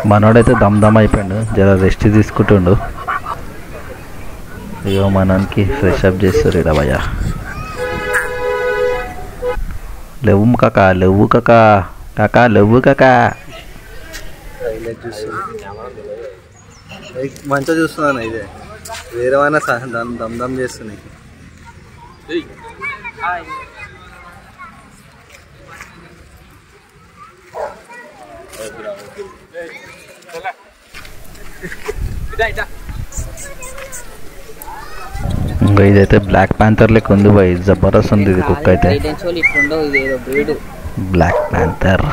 మనోడైతే దమ్ దమ్ అయిపోయాడు, జర రెస్ట్ తీసుకుంటుండు. అయ్యో మనకి ఫ్రెష్ అప్ చేస్తారు ఇడ భయ్యా. లేవు కాకా, లేవు కాకా, కాకా లేవు కాకా. మంచిగా చూస్తున్నాను, ఇదే వేరే వాళ్ళ దమ్ దమ్ చేస్తున్నాయి. ఇంకా ఇదైతే బ్లాక్ ప్యాంథర్ లెక్క ఉంది బాయ్, జబర్దస్త్ ఉంది ఇది కుక్క అయితే. బ్లాక్ ప్యాంథర్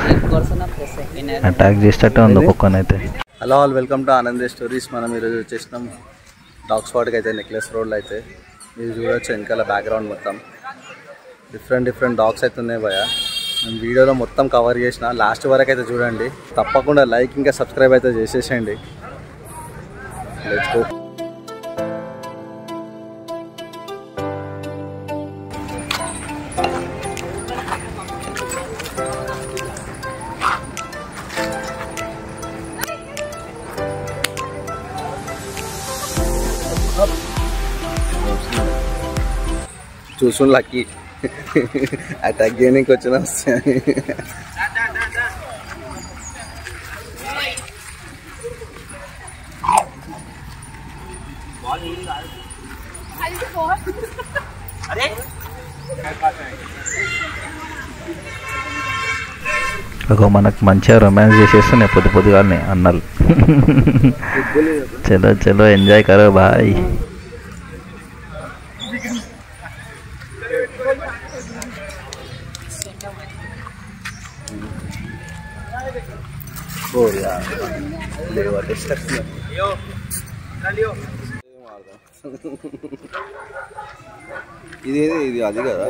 అటాక్ చేసేటట్టు ఉంది కుక్కనైతే. Hello all, welcome to Anand stories. మనం ఈరోజు వచ్చేసినాం డాగ్ స్పాట్కి అయితే, నెక్లెస్ రోడ్లో అయితే. మీరు చూడవచ్చు వెనకాల బ్యాక్గ్రౌండ్ మొత్తం డిఫరెంట్ డాగ్స్ అయితే ఉన్నాయి భయ. నేను వీడియోలో మొత్తం కవర్ చేసిన, లాస్ట్ వరకు అయితే చూడండి. తప్పకుండా లైక్ ఇంకా సబ్స్క్రైబ్ అయితే చేసేసేయండి. Let's go. చూసు లక్కీ అటాక్ చేయడానికి వచ్చిన వస్తాయి. మనకు మంచిగా రొమాన్స్ చేసేస్తున్నాయి పొద్దుగానే అన్నలు. చలో చలో ఎంజాయ్ కరో బాయ్. ఇది అది కదా,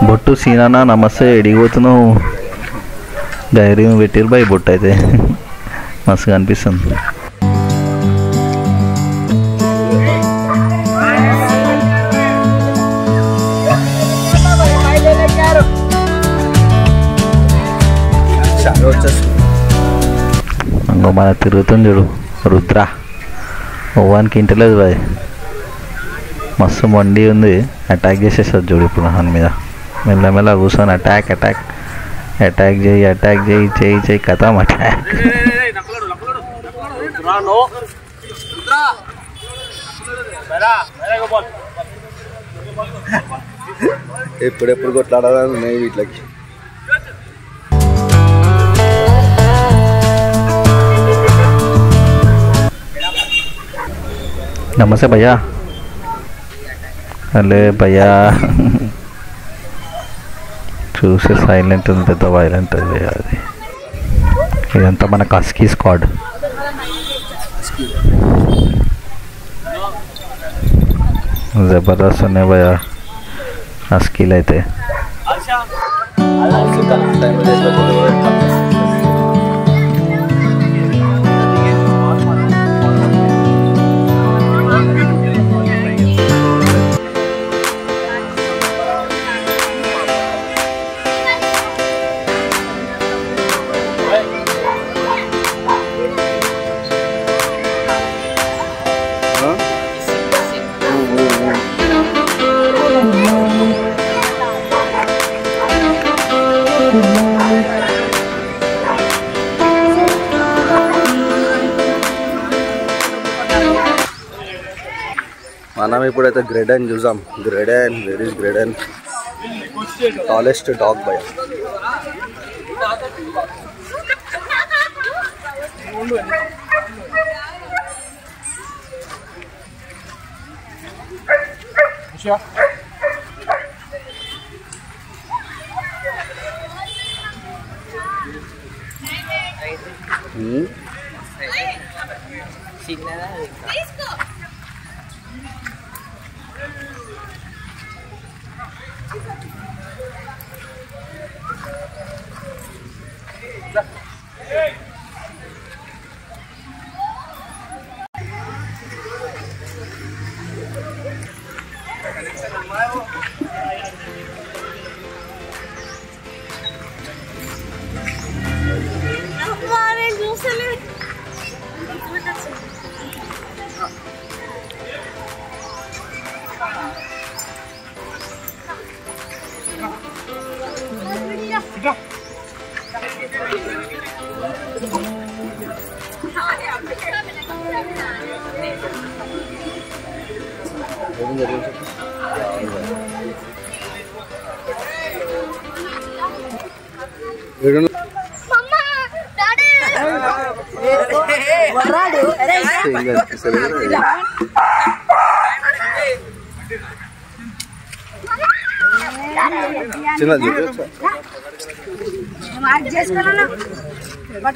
బొట్టు సీనానా నమస్తే. ఎడిగిపోతున్నావు? ధైర్యం పెట్టిరు బాయ్, బొట్టు అయితే మస్తుగా అనిపిస్తుంది. ఇంకో మన తిరుగుతుంది చూడు రుద్ర, ఓవానికి ఇంటలేదు బాయ్, మస్తు మండి ఉంది. అటాక్ చేసేస్తుంది చూడు ఇప్పుడు దాని మీద. మెల్లమెల్ల కూర్చొని అటాక్ అటాక్ అటాక్ చేయి, అటాక్ చేయి, చేయి చేయి కథం అటాక్. ఎప్పుడెప్పుడు కొట్లాడాలని ఉన్నాయి వీటికి. నమస్తే భయ్యా. అలే భయ్యా చూసి సైలెంట్ ఉంది, పెద్ద వైలెంట్ అది. ఇదంతా మన కస్కీ స్క్వాడ్. జబర్దస్త్ ఉన్నాయి భయ్యా హస్కీలు అయితే. మనం ఇప్పుడైతే గ్రెడెన్ చూసాం. Great dane, where is great dane? Tallest dog by.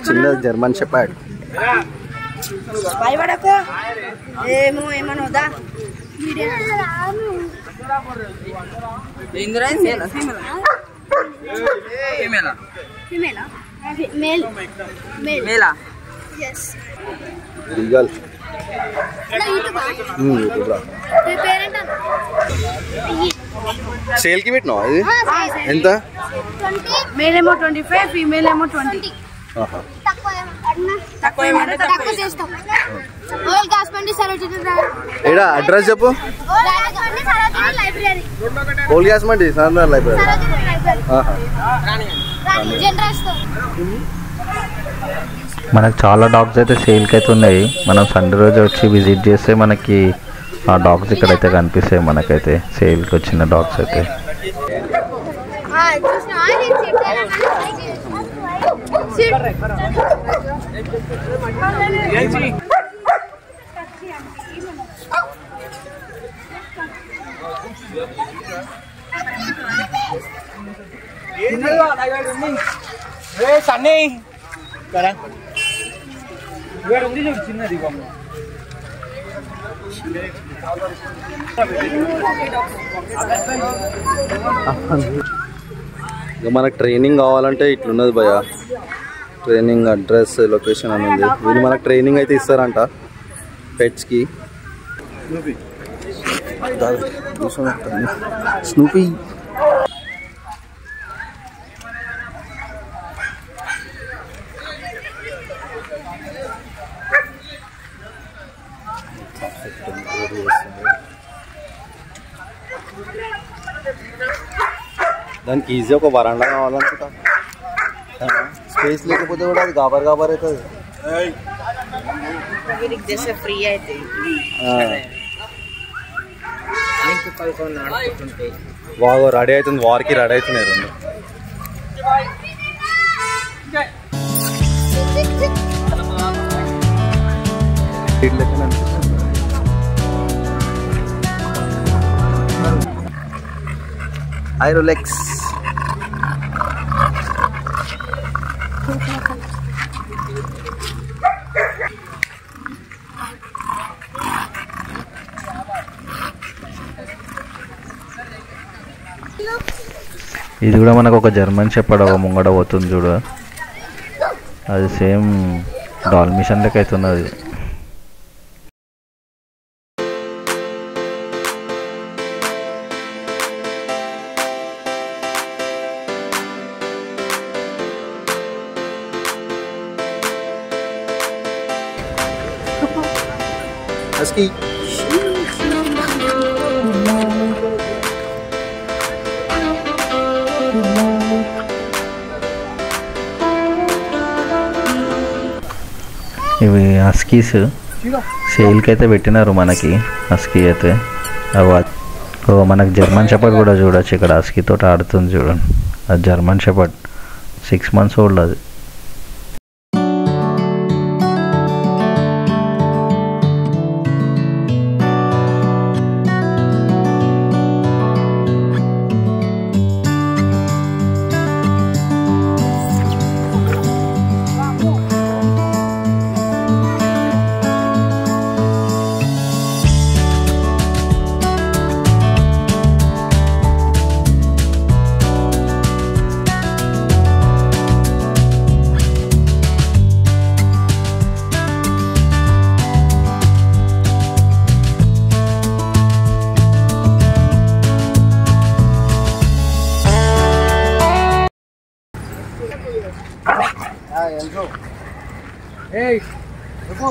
చిన్న జర్మన్ షెపర్డ్. భయపడకు, ఏమనవుదా? సేల్ కి పెట్టినా ఇది ఎంత? మేల్ ఏమో 25, ఫీమేల్ ఏమో 20. ఏడా అడ్రస్ చెప్పు. ఓల్డ్ గ్యాస్ మండి సాందార్ లైబ్రరీ. మనకు చాలా డాగ్స్ అయితే సేల్కి అయితే ఉన్నాయి. మనం సండే రోజు వచ్చి విజిట్ చేస్తే మనకి ఆ డాగ్స్ ఇక్కడైతే కనిపిస్తాయి. మనకైతే సేల్కి వచ్చిన డాగ్స్ అయితే మనకు ట్రైనింగ్ కావాలంటే ఇట్లున్నది భయ. ట్రైనింగ్ అడ్రస్ లొకేషన్ అని ఉంది. వీళ్ళు మనకు ట్రైనింగ్ అయితే ఇస్తారంట పెట్స్కి. స్నూపీ దానికి ఈజీ ఒక వరండా కావాలనుకుంటా. స్పేస్ లేకపోతే కూడా అది గాబర్ గాబర్ అవుతుంది. ఫ్రీ అయితే బాగా రెడీ అవుతుంది. వారికి రెడీ అవుతున్నాయి రెండు. ఐరోలెక్స్ ఇది కూడా మనకు ఒక జర్మన్ షెపర్డ్ ఒక ముంగడ పోతుంది చూడు. అది సేమ్ డాల్మిషన్ లెక్క అవుతున్నది. Husky. ఇవి హస్కీస్ సేల్కి అయితే పెట్టినారు మనకి. హస్కీ అయితే మనకు జర్మన్ షెపర్డ్ కూడా చూడొచ్చు. ఇక్కడ హస్కీ తోటి ఆడుతుంది చూడండి. అది జర్మన్ షెపర్డ్ 6 months ఓల్డ్. అది Hey, रुको.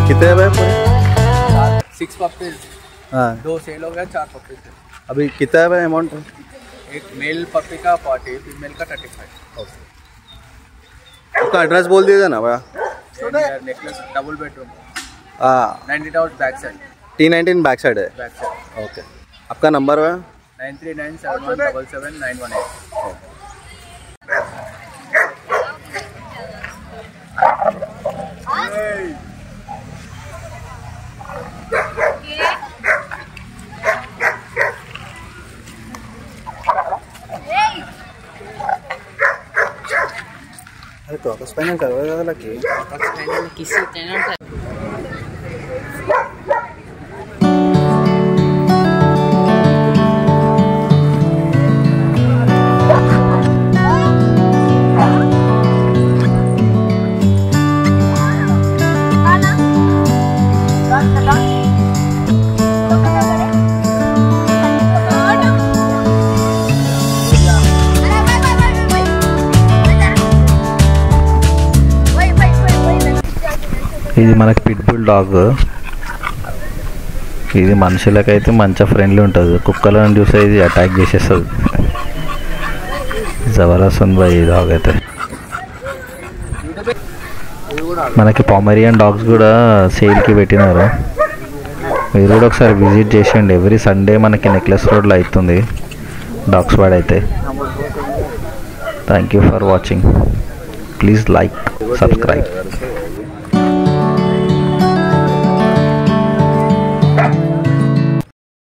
कितने है भाई? 6 पपीज. हाँ. 2 सेल हो गया, 4 पपीज. अभी कितना है भाई अमाउंट? एक मेल पपी का 40, फीमेल का 35. उसका एड्रेस बोल दीजिए ना भैया. necklace double bedroom. हाँ 90,000 back side. T19 back side है. Back side. ओके. आपका नंबर है? 9397177918. अरे तो आपस पैनल करवाएगा तो लगी. किसी चैनल का ఇది మనకి పిట్బుల్ డాగ్. ఇది మనుషులకైతే మంచిగా ఫ్రెండ్లీ ఉంటుంది, కుక్కలను చూస్తే ఇది అటాక్ చేసేస్తుంది. జబర్దస్త్ ఉంది బాయ్ ఈ డాగ్ అయితే. మనకి పామరియన్ డాగ్స్ కూడా సేల్కి పెట్టినారు, మీరు కూడా ఒకసారి విజిట్ చేసేయండి. ఎవ్రీ సండే మనకి నెక్లెస్ రోడ్లో అవుతుంది డాగ్స్ వాడ్ అయితే. Thank you for watching. Please like, subscribe.